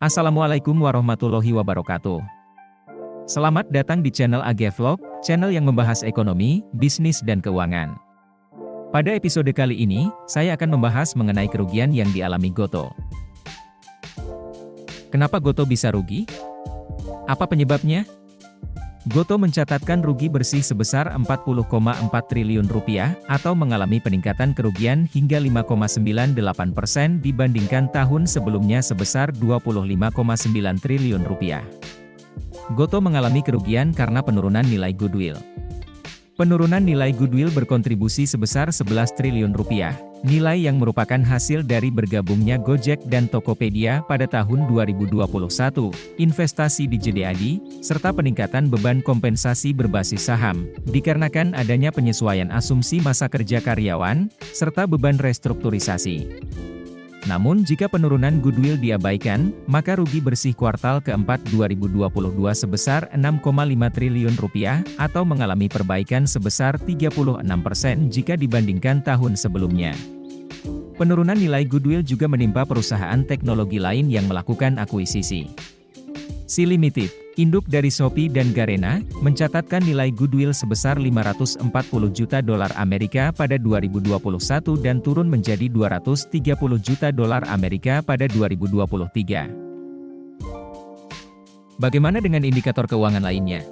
Assalamualaikum warahmatullahi wabarakatuh. Selamat datang di channel AG Vlog, channel yang membahas ekonomi, bisnis dan keuangan. Pada episode kali ini, saya akan membahas mengenai kerugian yang dialami Gotoh. Kenapa Gotoh bisa rugi? Apa penyebabnya? Gotoh mencatatkan rugi bersih sebesar 40,4 triliun rupiah atau mengalami peningkatan kerugian hingga 5,98% dibandingkan tahun sebelumnya sebesar 25,9 triliun rupiah. Gotoh mengalami kerugian karena penurunan nilai goodwill. Penurunan nilai goodwill berkontribusi sebesar 11 triliun rupiah, nilai yang merupakan hasil dari bergabungnya Gojek dan Tokopedia pada tahun 2021, investasi di JDAD, serta peningkatan beban kompensasi berbasis saham, dikarenakan adanya penyesuaian asumsi masa kerja karyawan, serta beban restrukturisasi. Namun jika penurunan goodwill diabaikan, maka rugi bersih kuartal keempat 2022 sebesar 6,5 triliun rupiah atau mengalami perbaikan sebesar 36% jika dibandingkan tahun sebelumnya. Penurunan nilai goodwill juga menimpa perusahaan teknologi lain yang melakukan akuisisi. Sea Limited, induk dari Shopee dan Garena, mencatatkan nilai goodwill sebesar 540 juta dolar Amerika pada 2021 dan turun menjadi 230 juta dolar Amerika pada 2023. Bagaimana dengan indikator keuangan lainnya?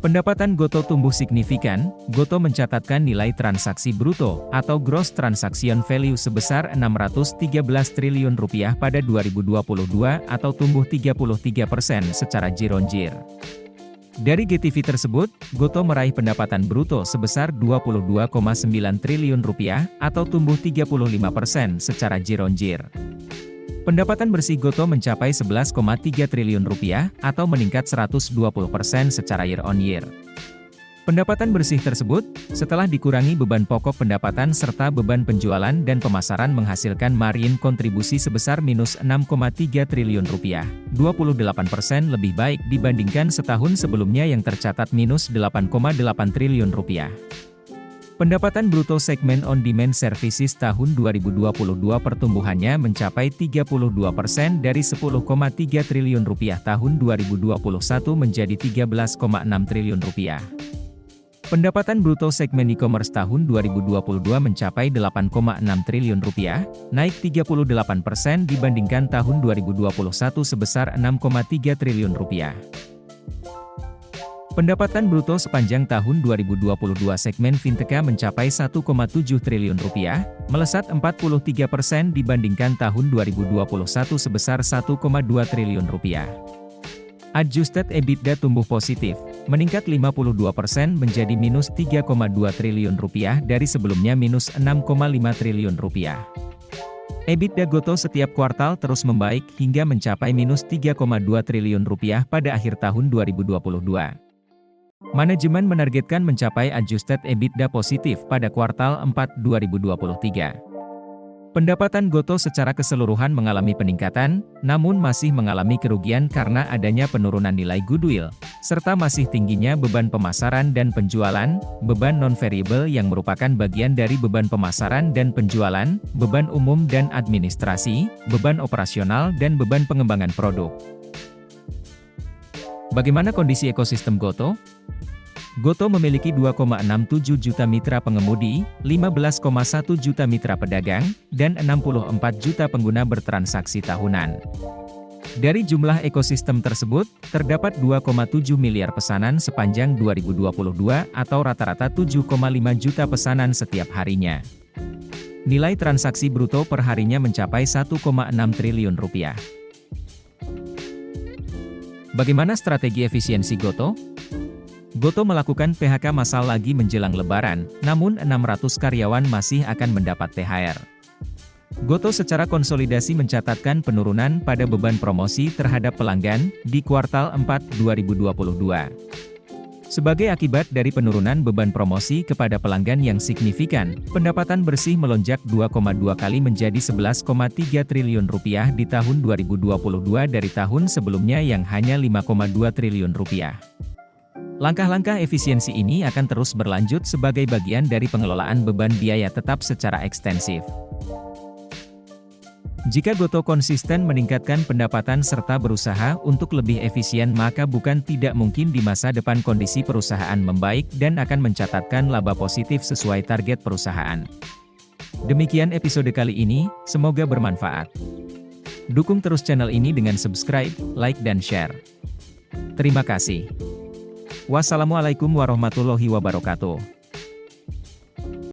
Pendapatan Gotoh tumbuh signifikan. Gotoh mencatatkan nilai transaksi bruto atau gross transaction value sebesar 613 triliun rupiah pada 2022 atau tumbuh 33% secara year-on-year. Dari GTV tersebut, Gotoh meraih pendapatan bruto sebesar 22,9 triliun rupiah atau tumbuh 35% secara year-on-year. Pendapatan bersih Gotoh mencapai 11,3 triliun rupiah atau meningkat 120% secara year-on-year. Pendapatan bersih tersebut, setelah dikurangi beban pokok pendapatan serta beban penjualan dan pemasaran menghasilkan margin kontribusi sebesar minus 6,3 triliun rupiah, 28% lebih baik dibandingkan setahun sebelumnya yang tercatat minus 8,8 triliun rupiah. Pendapatan bruto segmen on-demand services tahun 2022 pertumbuhannya mencapai 32% dari 10,3 triliun rupiah tahun 2021 menjadi 13,6 triliun rupiah. Pendapatan bruto segmen e-commerce tahun 2022 mencapai 8,6 triliun rupiah, naik 38% dibandingkan tahun 2021 sebesar 6,3 triliun rupiah. Pendapatan bruto sepanjang tahun 2022 segmen Fintech mencapai 1,7 triliun rupiah, melesat 43% dibandingkan tahun 2021 sebesar 1,2 triliun rupiah. Adjusted EBITDA tumbuh positif, meningkat 52% menjadi minus 3,2 triliun rupiah dari sebelumnya minus 6,5 triliun rupiah. EBITDA Gotoh setiap kuartal terus membaik hingga mencapai minus 3,2 triliun rupiah pada akhir tahun 2022. Manajemen menargetkan mencapai adjusted EBITDA positif pada kuartal 4 2023. Pendapatan Gotoh secara keseluruhan mengalami peningkatan, namun masih mengalami kerugian karena adanya penurunan nilai goodwill, serta masih tingginya beban pemasaran dan penjualan, beban non-variable yang merupakan bagian dari beban pemasaran dan penjualan, beban umum dan administrasi, beban operasional dan beban pengembangan produk. Bagaimana kondisi ekosistem Gotoh? Gotoh memiliki 2,67 juta mitra pengemudi, 15,1 juta mitra pedagang, dan 64 juta pengguna bertransaksi tahunan. Dari jumlah ekosistem tersebut, terdapat 2,7 miliar pesanan sepanjang 2022 atau rata-rata 7,5 juta pesanan setiap harinya. Nilai transaksi bruto per harinya mencapai 1,6 triliun rupiah. Bagaimana strategi efisiensi Gotoh? Gotoh melakukan PHK massal lagi menjelang Lebaran, namun 600 karyawan masih akan mendapat THR. Gotoh secara konsolidasi mencatatkan penurunan pada beban promosi terhadap pelanggan di kuartal 4 2022. Sebagai akibat dari penurunan beban promosi kepada pelanggan yang signifikan, pendapatan bersih melonjak 2,2 kali menjadi 11,3 triliun rupiah di tahun 2022 dari tahun sebelumnya yang hanya 5,2 triliun rupiah. Langkah-langkah efisiensi ini akan terus berlanjut sebagai bagian dari pengelolaan beban biaya tetap secara ekstensif. Jika Gotoh konsisten meningkatkan pendapatan serta berusaha untuk lebih efisien, maka bukan tidak mungkin di masa depan kondisi perusahaan membaik dan akan mencatatkan laba positif sesuai target perusahaan. Demikian episode kali ini, semoga bermanfaat. Dukung terus channel ini dengan subscribe, like dan share. Terima kasih. Wassalamualaikum warahmatullahi wabarakatuh.